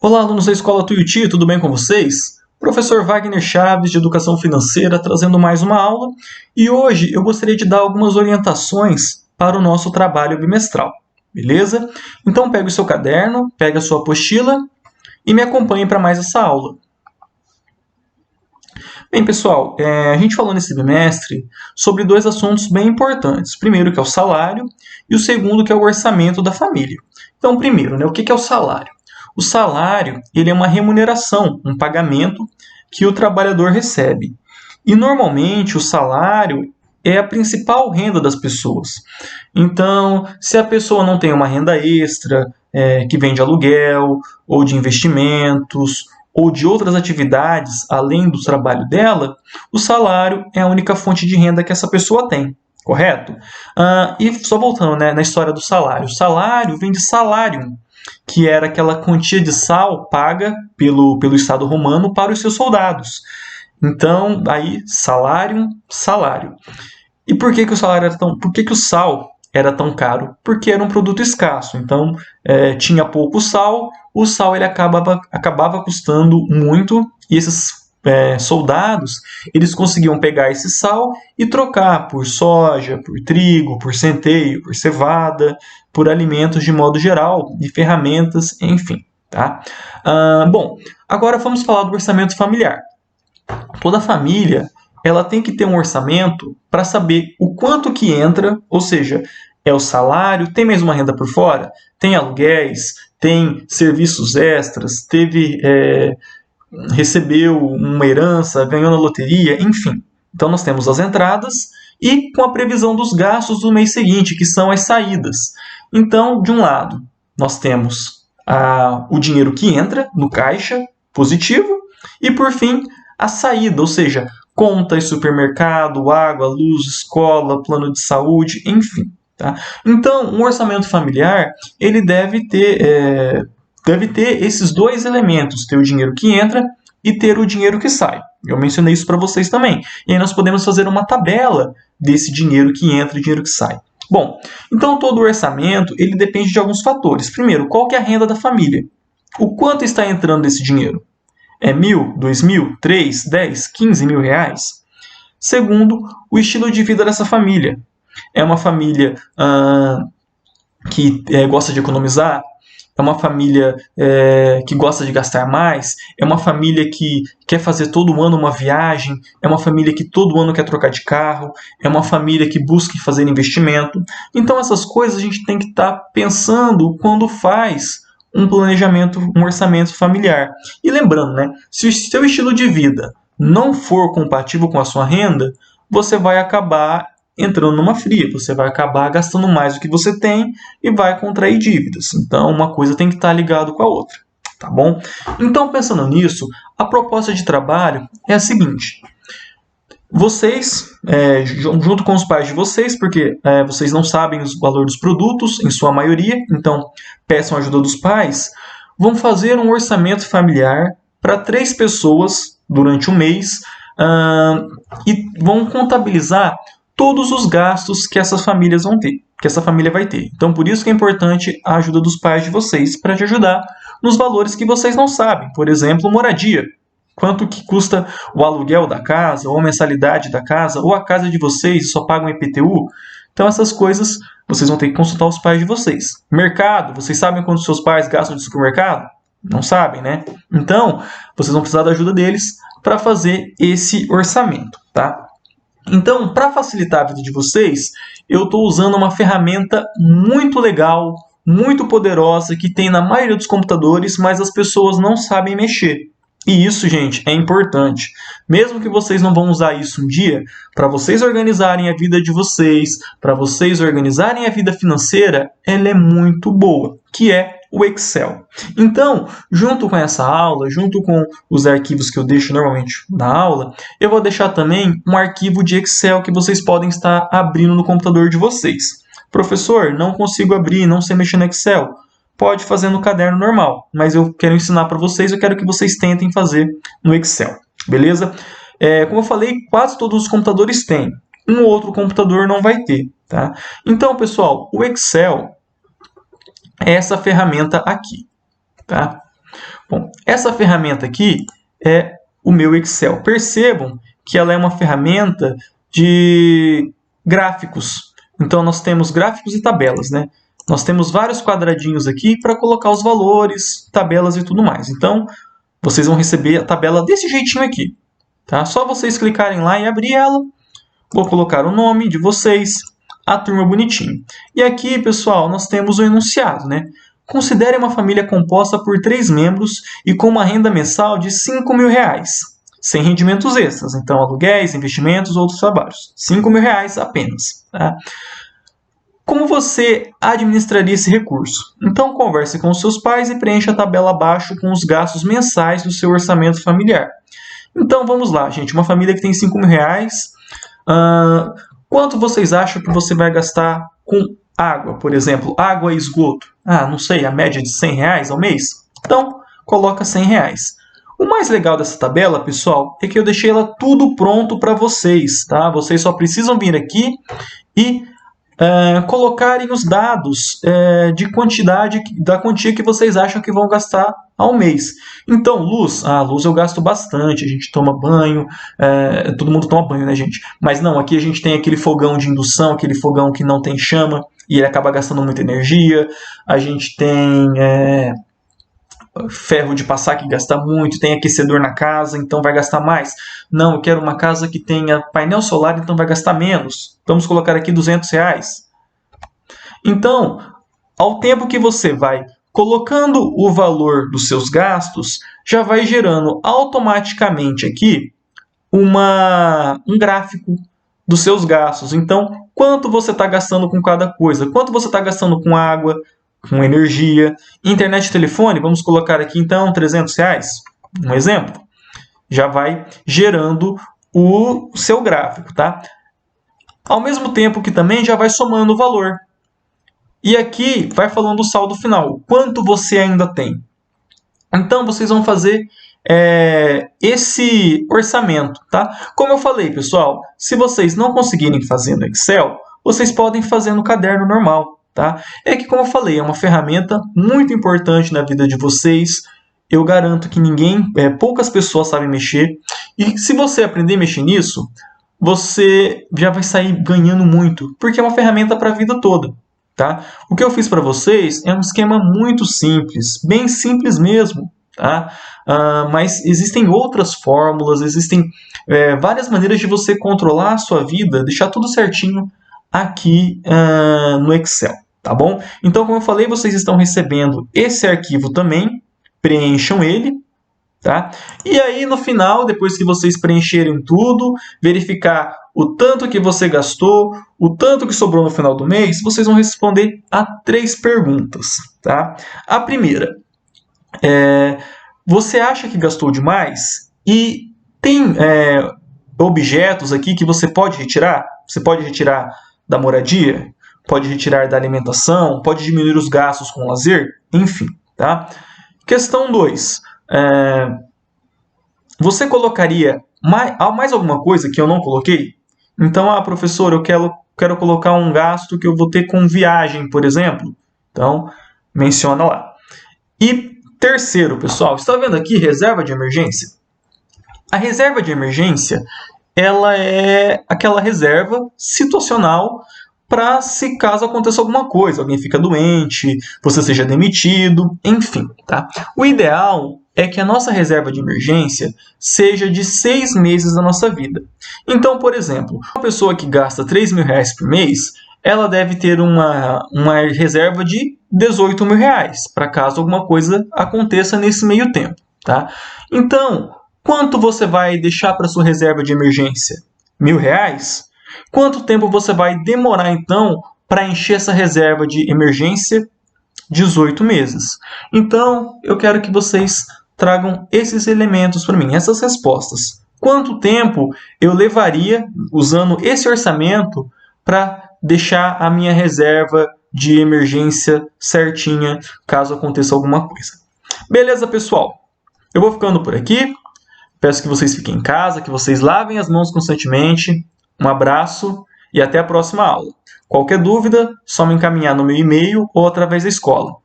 Olá, alunos da Escola Tuiuti, tudo bem com vocês? Professor Wagner Chaves, de Educação Financeira, trazendo mais uma aula. E hoje eu gostaria de dar algumas orientações para o nosso trabalho bimestral, beleza? Então pega o seu caderno, pega a sua apostila e me acompanhe para mais essa aula. Bem, pessoal, a gente falou nesse bimestre sobre dois assuntos bem importantes. O primeiro, que é o salário, e o segundo, que é o orçamento da família. Então, primeiro, o que é o salário? O salário, ele é uma remuneração, um pagamento que o trabalhador recebe. E, normalmente, o salário é a principal renda das pessoas. Então, se a pessoa não tem uma renda extra, que vem de aluguel, ou de investimentos, ou de outras atividades além do trabalho dela, o salário é a única fonte de renda que essa pessoa tem, correto? E só voltando na história do salário. O salário vem de salarium, que era aquela quantia de sal paga pelo Estado romano para os seus soldados. Então, aí, salarium, salário. E por que o salário era tão... Por que o sal era tão caro? Porque era um produto escasso. Então, tinha pouco sal, o sal ele acabava custando muito, e esses soldados, eles conseguiam pegar esse sal e trocar por soja, por trigo, por centeio, por cevada, por alimentos de modo geral, e ferramentas, enfim. Tá? Bom, agora vamos falar do orçamento familiar. Toda família ela tem que ter um orçamento para saber o quanto que entra, ou seja, é o salário, tem mais uma renda por fora, tem aluguéis, tem serviços extras, recebeu uma herança, ganhou na loteria, enfim. Então nós temos as entradas e com a previsão dos gastos do mês seguinte, que são as saídas. Então, de um lado, nós temos o dinheiro que entra no caixa, positivo, e por fim, a saída, ou seja, contas, supermercado, água, luz, escola, plano de saúde, enfim. Tá? Então, um orçamento familiar, ele deve ter esses dois elementos, ter o dinheiro que entra e ter o dinheiro que sai. Eu mencionei isso para vocês também. E aí nós podemos fazer uma tabela desse dinheiro que entra e dinheiro que sai. Bom, então todo o orçamento, ele depende de alguns fatores. Primeiro, qual que é a renda da família? O quanto está entrando desse dinheiro? É 1.000, 2.000, 3, 10, 15 mil reais? Segundo, o estilo de vida dessa família. É uma família que gosta de economizar? É uma família que gosta de gastar mais? É uma família que quer fazer todo ano uma viagem? É uma família que todo ano quer trocar de carro? É uma família que busca fazer investimento? Então essas coisas a gente tem que estar pensando quando faz um planejamento, um orçamento familiar. E lembrando, se o seu estilo de vida não for compatível com a sua renda, você vai acabar entrando numa fria, você vai acabar gastando mais do que você tem e vai contrair dívidas. Então, uma coisa tem que estar ligada com a outra, tá bom? Então, pensando nisso, a proposta de trabalho é a seguinte. Vocês, junto com os pais de vocês, porque vocês não sabem o valor dos produtos, em sua maioria, então peçam a ajuda dos pais, vão fazer um orçamento familiar para 3 pessoas durante um mês e vão contabilizar todos os gastos que essas famílias vão ter, que essa família vai ter. Então, por isso que é importante a ajuda dos pais de vocês para te ajudar nos valores que vocês não sabem. Por exemplo, moradia. Quanto que custa o aluguel da casa, ou a mensalidade da casa, ou a casa de vocês só pagam IPTU? Então, essas coisas vocês vão ter que consultar os pais de vocês. Mercado, vocês sabem quanto seus pais gastam de supermercado? Não sabem, né? Então, vocês vão precisar da ajuda deles para fazer esse orçamento, tá? Então, para facilitar a vida de vocês, eu estou usando uma ferramenta muito legal, muito poderosa, que tem na maioria dos computadores, mas as pessoas não sabem mexer. E isso, gente, é importante. Mesmo que vocês não vão usar isso um dia, para vocês organizarem a vida de vocês, para vocês organizarem a vida financeira, ela é muito boa, que é o Excel. Então, junto com essa aula, junto com os arquivos que eu deixo normalmente na aula, eu vou deixar também um arquivo de Excel que vocês podem estar abrindo no computador de vocês. Professor, não consigo abrir, não sei mexer no Excel. Pode fazer no caderno normal, mas eu quero ensinar para vocês, eu quero que vocês tentem fazer no Excel, beleza? Como eu falei, quase todos os computadores têm, um ou outro computador não vai ter, tá? Então, pessoal, o Excel é essa ferramenta aqui, tá? Bom, essa ferramenta aqui é o meu Excel. Percebam que ela é uma ferramenta de gráficos. Então, nós temos gráficos e tabelas, né? Nós temos vários quadradinhos aqui para colocar os valores, tabelas e tudo mais. Então, vocês vão receber a tabela desse jeitinho aqui. Tá? Só vocês clicarem lá e abrir ela. Vou colocar o nome de vocês, a turma bonitinho. E aqui, pessoal, nós temos o enunciado, né? Considere uma família composta por 3 membros e com uma renda mensal de R$5.000, sem rendimentos extras. Então, aluguéis, investimentos, outros trabalhos. R$5.000 apenas. Tá? Como você administraria esse recurso? Então, converse com os seus pais e preencha a tabela abaixo com os gastos mensais do seu orçamento familiar. Então, vamos lá, gente. Uma família que tem R$5.000. Quanto vocês acham que você vai gastar com água, por exemplo? Água e esgoto. Não sei, a média de R$100 ao mês? Então, coloca R$100. O mais legal dessa tabela, pessoal, é que eu deixei ela tudo pronto para vocês. Tá? Vocês só precisam vir aqui e colocarem os dados de quantidade, da quantia que vocês acham que vão gastar ao mês. Então, luz eu gasto bastante, a gente toma banho, todo mundo toma banho, né, gente? Mas não, aqui a gente tem aquele fogão de indução, aquele fogão que não tem chama, e ele acaba gastando muita energia. A gente tem ferro de passar que gasta muito, tem aquecedor na casa, então vai gastar mais. Não, eu quero uma casa que tenha painel solar, então vai gastar menos. Vamos colocar aqui R$200. Então, ao tempo que você vai colocando o valor dos seus gastos, já vai gerando automaticamente aqui um gráfico dos seus gastos. Então, quanto você está gastando com cada coisa? Quanto você está gastando com água, com energia, internet e telefone? Vamos colocar aqui então R$300, um exemplo. Já vai gerando o seu gráfico, tá? Ao mesmo tempo que também já vai somando o valor. E aqui vai falando o saldo final, quanto você ainda tem. Então vocês vão fazer esse orçamento, tá? Como eu falei, pessoal, se vocês não conseguirem fazer no Excel, vocês podem fazer no caderno normal, tá? É que, como eu falei, é uma ferramenta muito importante na vida de vocês. Eu garanto que poucas pessoas sabem mexer. E se você aprender a mexer nisso, você já vai sair ganhando muito, porque é uma ferramenta para a vida toda. Tá? O que eu fiz para vocês é um esquema muito simples, bem simples mesmo. Tá? Mas existem outras fórmulas, existem várias maneiras de você controlar a sua vida, deixar tudo certinho aqui no Excel. Tá bom? Então, como eu falei, vocês estão recebendo esse arquivo também, preencham ele. Tá? E aí, no final, depois que vocês preencherem tudo, verificar o tanto que você gastou, o tanto que sobrou no final do mês, vocês vão responder a 3 perguntas. Tá? A primeira, você acha que gastou demais? E tem objetos aqui que você pode retirar? Você pode retirar da moradia? Pode retirar da alimentação? Pode diminuir os gastos com lazer? Enfim. Tá? Questão 2. Você colocaria mais alguma coisa que eu não coloquei? Então, professor, eu quero colocar um gasto que eu vou ter com viagem, por exemplo. Então, menciona lá. E terceiro, pessoal, está vendo aqui reserva de emergência? A reserva de emergência, ela é aquela reserva situacional para se caso aconteça alguma coisa, alguém fica doente, você seja demitido, enfim. Tá? O ideal é que a nossa reserva de emergência seja de 6 meses da nossa vida. Então, por exemplo, uma pessoa que gasta R$3.000 por mês, ela deve ter uma reserva de R$18.000, para caso alguma coisa aconteça nesse meio tempo. Tá? Então, quanto você vai deixar para sua reserva de emergência? R$1.000? Quanto tempo você vai demorar, então, para encher essa reserva de emergência? 18 meses. Então, eu quero que vocês tragam esses elementos para mim, essas respostas. Quanto tempo eu levaria, usando esse orçamento, para deixar a minha reserva de emergência certinha, caso aconteça alguma coisa? Beleza, pessoal? Eu vou ficando por aqui. Peço que vocês fiquem em casa, que vocês lavem as mãos constantemente. Um abraço e até a próxima aula. Qualquer dúvida, só me encaminhar no meu e-mail ou através da escola.